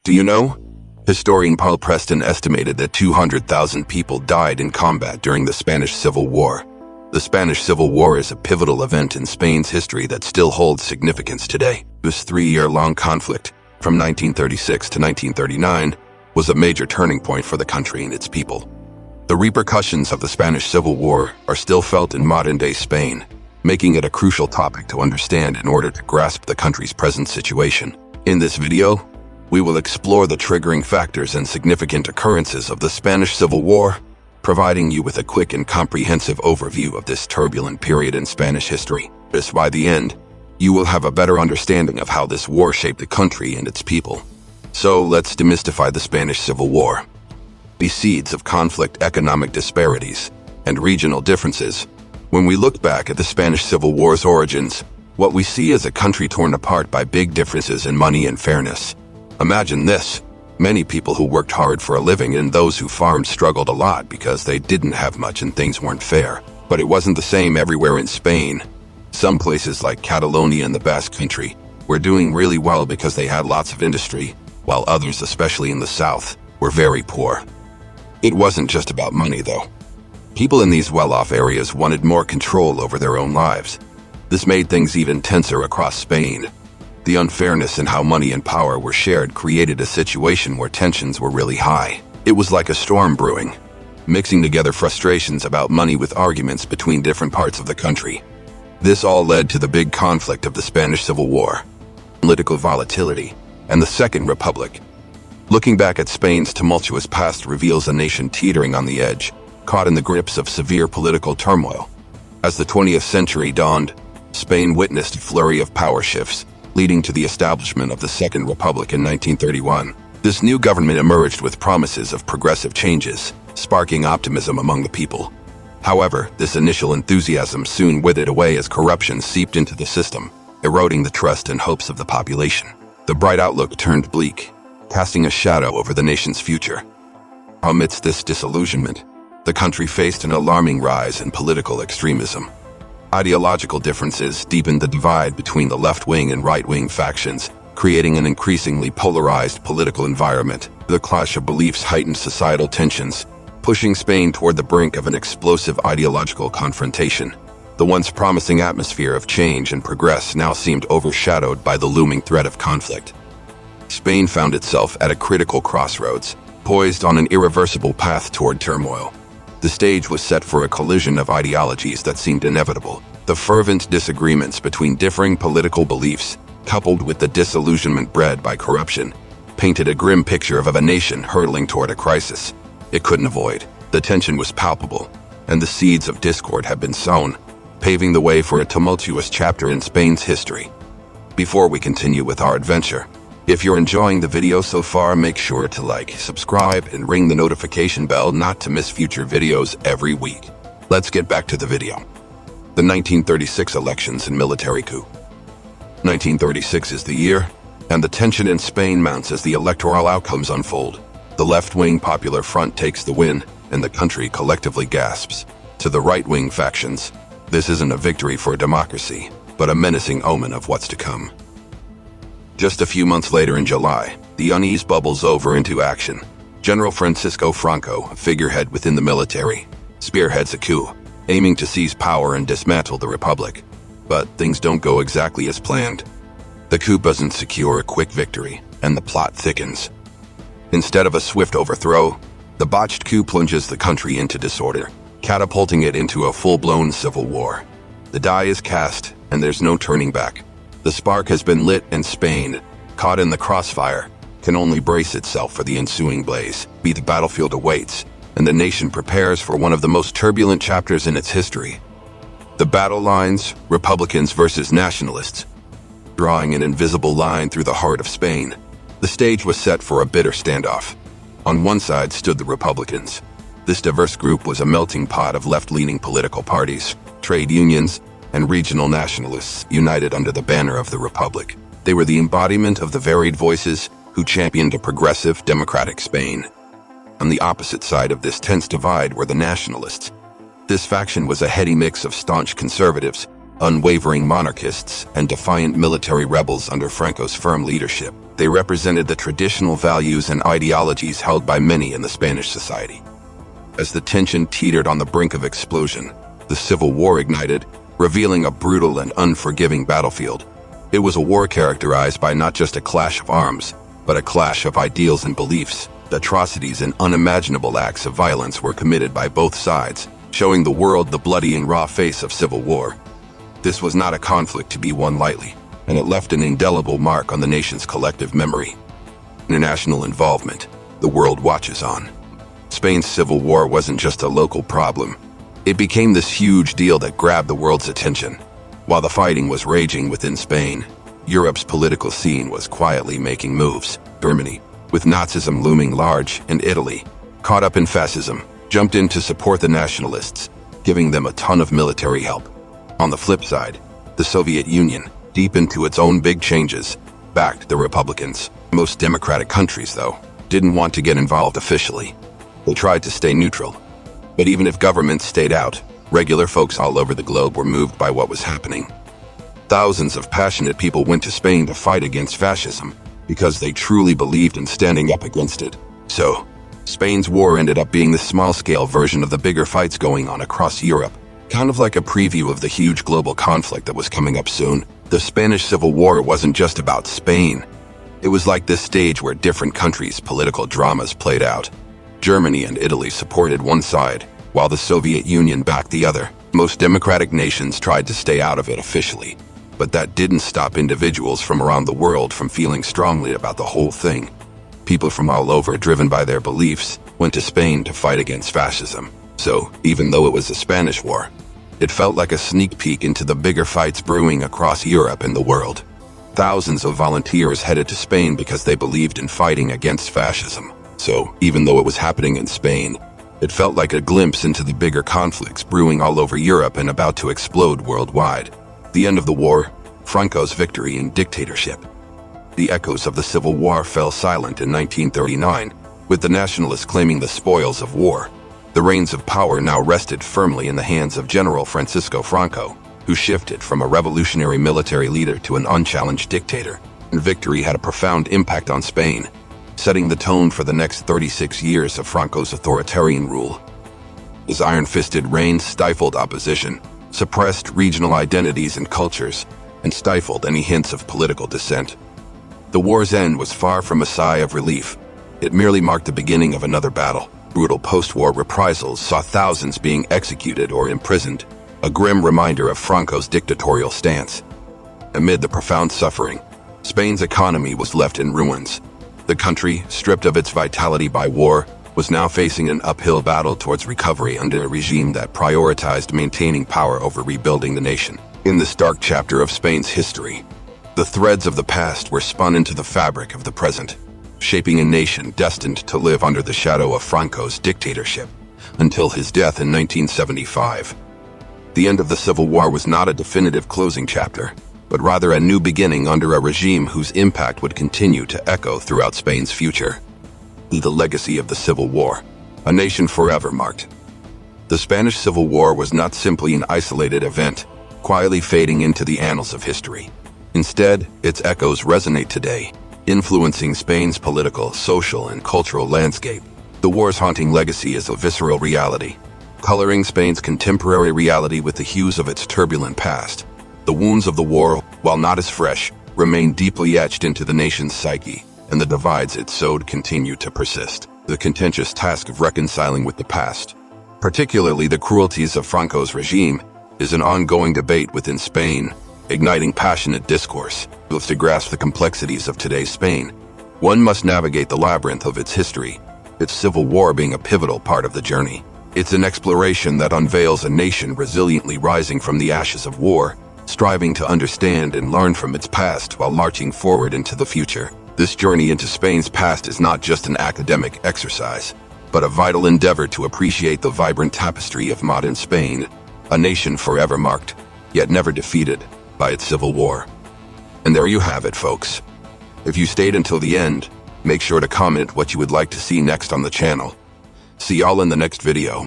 Do you know? Historian Paul Preston estimated that 200,000 people died in combat during the Spanish Civil War. The Spanish Civil War is a pivotal event in Spain's history that still holds significance today. This 3-year-long conflict, from 1936 to 1939, was a major turning point for the country and its people. The repercussions of the Spanish Civil War are still felt in modern-day Spain, making it a crucial topic to understand in order to grasp the country's present situation. In this video, we will explore the triggering factors and significant occurrences of the Spanish Civil War, providing you with a quick and comprehensive overview of this turbulent period in Spanish history. Thus, by the end, you will have a better understanding of how this war shaped the country and its people. So let's demystify the Spanish Civil War. The seeds of conflict, economic disparities, and regional differences. When we look back at the Spanish Civil War's origins, what we see is a country torn apart by big differences in money and fairness. Imagine this. Many people who worked hard for a living and those who farmed struggled a lot because they didn't have much and things weren't fair. But it wasn't the same everywhere in Spain. Some places like Catalonia and the Basque Country were doing really well because they had lots of industry, while others, especially in the south, were very poor. It wasn't just about money, though. People in these well-off areas wanted more control over their own lives. This made things even tenser across Spain. The unfairness in how money and power were shared created a situation where tensions were really high. It was like a storm brewing, mixing together frustrations about money with arguments between different parts of the country. This all led to the big conflict of the Spanish Civil War, political volatility, and the Second Republic. Looking back at Spain's tumultuous past reveals a nation teetering on the edge, caught in the grips of severe political turmoil. As the 20th century dawned, Spain witnessed a flurry of power shifts, leading to the establishment of the Second Republic in 1931. This new government emerged with promises of progressive changes, sparking optimism among the people. However, this initial enthusiasm soon withered away as corruption seeped into the system, eroding the trust and hopes of the population. The bright outlook turned bleak, casting a shadow over the nation's future. Amidst this disillusionment, the country faced an alarming rise in political extremism. Ideological differences deepened the divide between the left-wing and right-wing factions, creating an increasingly polarized political environment. The clash of beliefs heightened societal tensions, pushing Spain toward the brink of an explosive ideological confrontation. The once promising atmosphere of change and progress now seemed overshadowed by the looming threat of conflict. Spain found itself at a critical crossroads, poised on an irreversible path toward turmoil. The stage was set for a collision of ideologies that seemed inevitable. The fervent disagreements between differing political beliefs, coupled with the disillusionment bred by corruption, painted a grim picture of a nation hurtling toward a crisis it couldn't avoid. The tension was palpable, and the seeds of discord had been sown, paving the way for a tumultuous chapter in Spain's history. Before we continue with our adventure, if you're enjoying the video so far, make sure to like, subscribe, and ring the notification bell not to miss future videos every week. Let's get back to the video. The 1936 elections and military coup. 1936 is the year, and the tension in Spain mounts as the electoral outcomes unfold. The left-wing Popular Front takes the win, and the country collectively gasps. To the right-wing factions, this isn't a victory for democracy, but a menacing omen of what's to come. Just a few months later in July, the unease bubbles over into action. General Francisco Franco, a figurehead within the military, spearheads a coup, aiming to seize power and dismantle the republic. But things don't go exactly as planned. The coup doesn't secure a quick victory, and the plot thickens. Instead of a swift overthrow, the botched coup plunges the country into disorder, catapulting it into a full-blown civil war. The die is cast, and there's no turning back. The spark has been lit, and Spain, caught in the crossfire, can only brace itself for the ensuing blaze. The battlefield awaits, and the nation prepares for one of the most turbulent chapters in its history. The battle lines, Republicans versus Nationalists, drawing an invisible line through the heart of Spain. The stage was set for a bitter standoff. On one side stood the Republicans. This diverse group was a melting pot of left-leaning political parties, trade unions, and regional nationalists united under the banner of the Republic. They were the embodiment of the varied voices who championed a progressive, democratic Spain. On the opposite side of this tense divide were the Nationalists. This faction was a heady mix of staunch conservatives, unwavering monarchists, and defiant military rebels under Franco's firm leadership. They represented the traditional values and ideologies held by many in the Spanish society. As the tension teetered on the brink of explosion, the Civil War ignited, revealing a brutal and unforgiving battlefield. It was a war characterized by not just a clash of arms, but a clash of ideals and beliefs. Atrocities and unimaginable acts of violence were committed by both sides, showing the world the bloody and raw face of civil war. This was not a conflict to be won lightly, and it left an indelible mark on the nation's collective memory. International involvement, the world watches on. Spain's civil war wasn't just a local problem. It became this huge deal that grabbed the world's attention. While the fighting was raging within Spain, Europe's political scene was quietly making moves. Germany, with Nazism looming large, and Italy, caught up in fascism, jumped in to support the nationalists, giving them a ton of military help. On the flip side, the Soviet Union, deep into its own big changes, backed the Republicans. Most democratic countries, though, didn't want to get involved officially. They tried to stay neutral. But even if governments stayed out, regular folks all over the globe were moved by what was happening. Thousands of passionate people went to Spain to fight against fascism because they truly believed in standing up against it. So, Spain's war ended up being the small-scale version of the bigger fights going on across Europe, kind of like a preview of the huge global conflict that was coming up soon. The Spanish Civil War wasn't just about Spain. It was like this stage where different countries' political dramas played out. Germany and Italy supported one side, while the Soviet Union backed the other. Most democratic nations tried to stay out of it officially, but that didn't stop individuals from around the world from feeling strongly about the whole thing. People from all over, driven by their beliefs, went to Spain to fight against fascism. So, even though it was the Spanish War, it felt like a sneak peek into the bigger fights brewing across Europe and the world. Thousands of volunteers headed to Spain because they believed in fighting against fascism. So, even though it was happening in Spain, it felt like a glimpse into the bigger conflicts brewing all over Europe and about to explode worldwide. The end of the war, Franco's victory and dictatorship. The echoes of the Civil War fell silent in 1939, with the nationalists claiming the spoils of war. The reins of power now rested firmly in the hands of General Francisco Franco, who shifted from a revolutionary military leader to an unchallenged dictator. And victory had a profound impact on Spain, setting the tone for the next 36 years of Franco's authoritarian rule. His iron-fisted reign stifled opposition, suppressed regional identities and cultures, and stifled any hints of political dissent. The war's end was far from a sigh of relief. It merely marked the beginning of another battle. Brutal post-war reprisals saw thousands being executed or imprisoned, a grim reminder of Franco's dictatorial stance. Amid the profound suffering, Spain's economy was left in ruins. The country, stripped of its vitality by war, was now facing an uphill battle towards recovery under a regime that prioritized maintaining power over rebuilding the nation. In this dark chapter of Spain's history, the threads of the past were spun into the fabric of the present, shaping a nation destined to live under the shadow of Franco's dictatorship until his death in 1975. The end of the Civil War was not a definitive closing chapter, but rather a new beginning under a regime whose impact would continue to echo throughout Spain's future. The legacy of the Civil War, a nation forever marked. The Spanish Civil War was not simply an isolated event, quietly fading into the annals of history. Instead, its echoes resonate today, influencing Spain's political, social, and cultural landscape. The war's haunting legacy is a visceral reality, coloring Spain's contemporary reality with the hues of its turbulent past. The wounds of the war, while not as fresh, remain deeply etched into the nation's psyche, and the divides it sowed continue to persist. The contentious task of reconciling with the past, particularly the cruelties of Franco's regime, is an ongoing debate within Spain, igniting passionate discourse. To grasp the complexities of today's Spain, one must navigate the labyrinth of its history, its civil war being a pivotal part of the journey. It's an exploration that unveils a nation resiliently rising from the ashes of war, striving to understand and learn from its past while marching forward into the future. This journey into Spain's past is not just an academic exercise, but a vital endeavor to appreciate the vibrant tapestry of modern Spain, a nation forever marked, yet never defeated, by its civil war. And there you have it, folks. If you stayed until the end, make sure to comment what you would like to see next on the channel. See y'all in the next video.